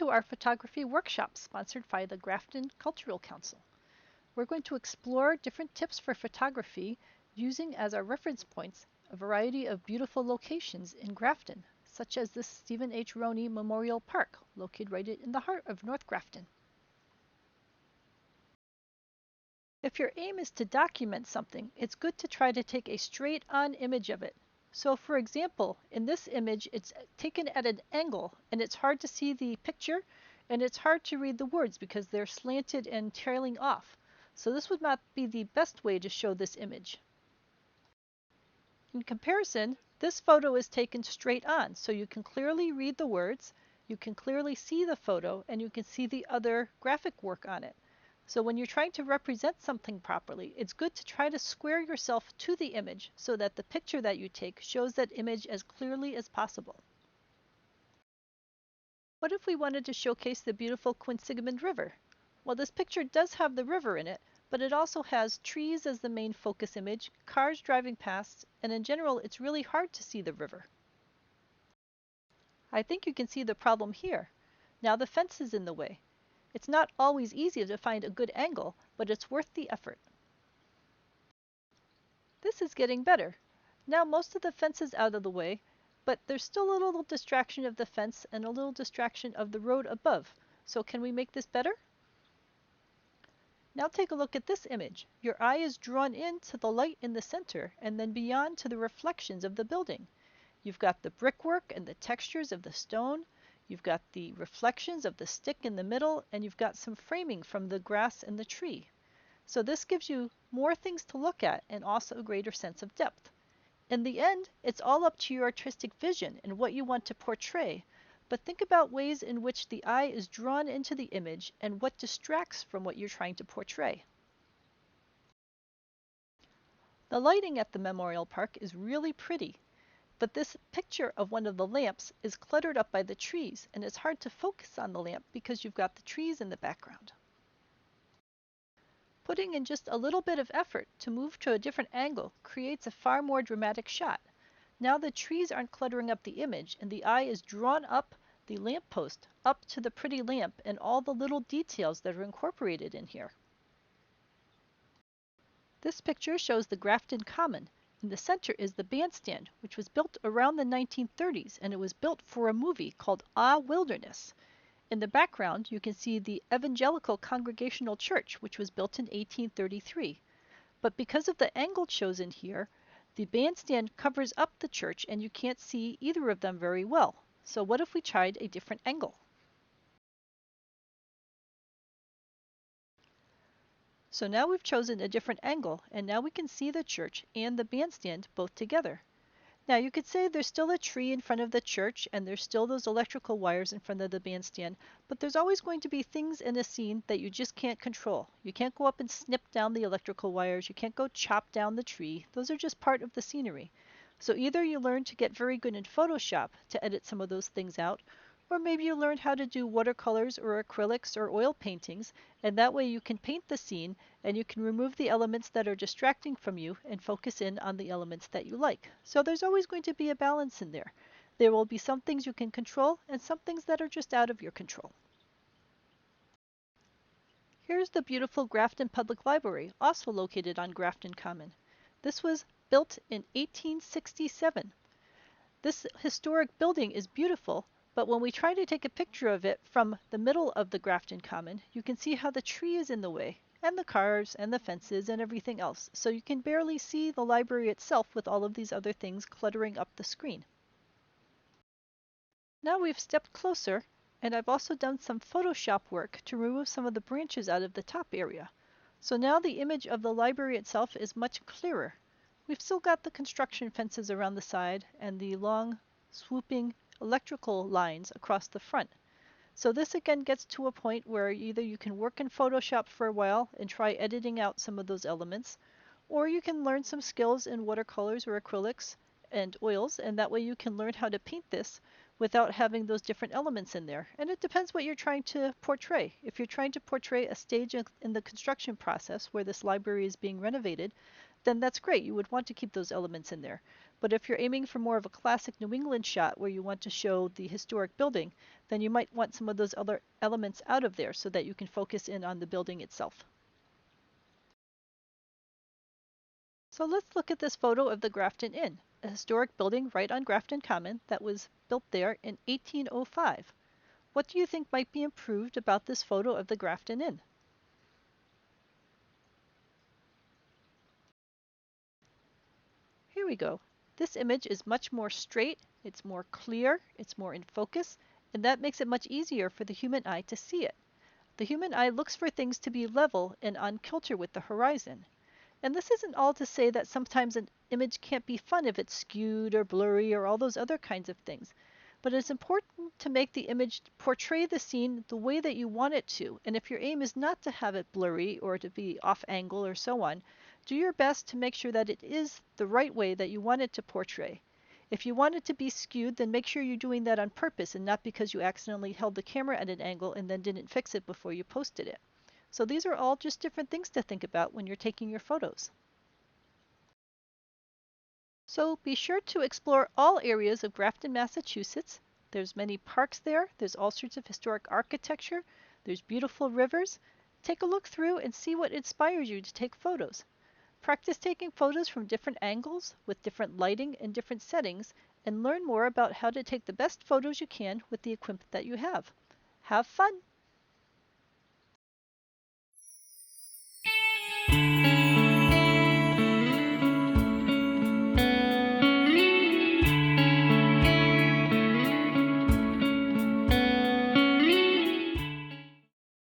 to our photography workshop sponsored by the Grafton Cultural Council. We're going to explore different tips for photography using as our reference points a variety of beautiful locations in Grafton, such as this Stephen H. Roney Memorial Park, located right in the heart of North Grafton. If your aim is to document something, it's good to try to take a straight-on image of it. So for example, in this image, it's taken at an angle and it's hard to see the picture and it's hard to read the words because they're slanted and trailing off. So this would not be the best way to show this image. In comparison, this photo is taken straight on, so you can clearly read the words, you can clearly see the photo, and you can see the other graphic work on it. So when you're trying to represent something properly, it's good to try to square yourself to the image so that the picture that you take shows that image as clearly as possible. What if we wanted to showcase the beautiful Quinsigamond River? Well, this picture does have the river in it, but it also has trees as the main focus image, cars driving past, and in general, it's really hard to see the river. I think you can see the problem here. Now the fence is in the way. It's not always easy to find a good angle, but it's worth the effort. This is getting better. Now most of the fence is out of the way, but there's still a little distraction of the fence and a little distraction of the road above. So can we make this better? Now take a look at this image. Your eye is drawn into the light in the center and then beyond to the reflections of the building. You've got the brickwork and the textures of the stone. You've got the reflections of the stick in the middle, and you've got some framing from the grass and the tree. So this gives you more things to look at and also a greater sense of depth. In the end, it's all up to your artistic vision and what you want to portray, but think about ways in which the eye is drawn into the image and what distracts from what you're trying to portray. The lighting at the Memorial Park is really pretty. But this picture of one of the lamps is cluttered up by the trees, and it's hard to focus on the lamp because you've got the trees in the background. Putting in just a little bit of effort to move to a different angle creates a far more dramatic shot. Now the trees aren't cluttering up the image, and the eye is drawn up the lamppost, up to the pretty lamp and all the little details that are incorporated in here. This picture shows the Grafton Common. In the center is the bandstand, which was built around the 1930s, and it was built for a movie called Ah Wilderness. In the background, you can see the Evangelical Congregational Church, which was built in 1833. But because of the angle chosen here, the bandstand covers up the church and you can't see either of them very well. So what if we tried a different angle? So now we've chosen a different angle, and now we can see the church and the bandstand both together. Now you could say there's still a tree in front of the church and there's still those electrical wires in front of the bandstand, but there's always going to be things in a scene that you just can't control. You can't go up and snip down the electrical wires, you can't go chop down the tree. Those are just part of the scenery. So either you learn to get very good in Photoshop to edit some of those things out, or maybe you learn how to do watercolors or acrylics or oil paintings, and that way you can paint the scene and you can remove the elements that are distracting from you and focus in on the elements that you like. So there's always going to be a balance in there. There will be some things you can control and some things that are just out of your control. Here's the beautiful Grafton Public Library, also located on Grafton Common. This was built in 1867. This historic building is beautiful, but when we try to take a picture of it from the middle of the Grafton Common, you can see how the tree is in the way, and the cars, and the fences, and everything else. So you can barely see the library itself with all of these other things cluttering up the screen. Now we've stepped closer, and I've also done some Photoshop work to remove some of the branches out of the top area. So now the image of the library itself is much clearer. We've still got the construction fences around the side and the long, swooping electrical lines across the front. So this again gets to a point where either you can work in Photoshop for a while and try editing out some of those elements, or you can learn some skills in watercolors or acrylics and oils, and that way you can learn how to paint this without having those different elements in there. And it depends what you're trying to portray. If you're trying to portray a stage in the construction process where this library is being renovated, then that's great. You would want to keep those elements in there. But if you're aiming for more of a classic New England shot where you want to show the historic building, then you might want some of those other elements out of there so that you can focus in on the building itself. So let's look at this photo of the Grafton Inn, a historic building right on Grafton Common that was built there in 1805. What do you think might be improved about this photo of the Grafton Inn? Here we go. This image is much more straight, it's more clear, it's more in focus, and that makes it much easier for the human eye to see it. The human eye looks for things to be level and on kilter with the horizon. And this isn't all to say that sometimes an image can't be fun if it's skewed or blurry or all those other kinds of things. But it's important to make the image portray the scene the way that you want it to. And if your aim is not to have it blurry or to be off angle or so on, do your best to make sure that it is the right way that you want it to portray. If you want it to be skewed, then make sure you're doing that on purpose and not because you accidentally held the camera at an angle and then didn't fix it before you posted it. So these are all just different things to think about when you're taking your photos. So be sure to explore all areas of Grafton, Massachusetts. There's many parks there. There's all sorts of historic architecture. There's beautiful rivers. Take a look through and see what inspires you to take photos. Practice taking photos from different angles with different lighting and different settings and learn more about how to take the best photos you can with the equipment that you have. Have fun!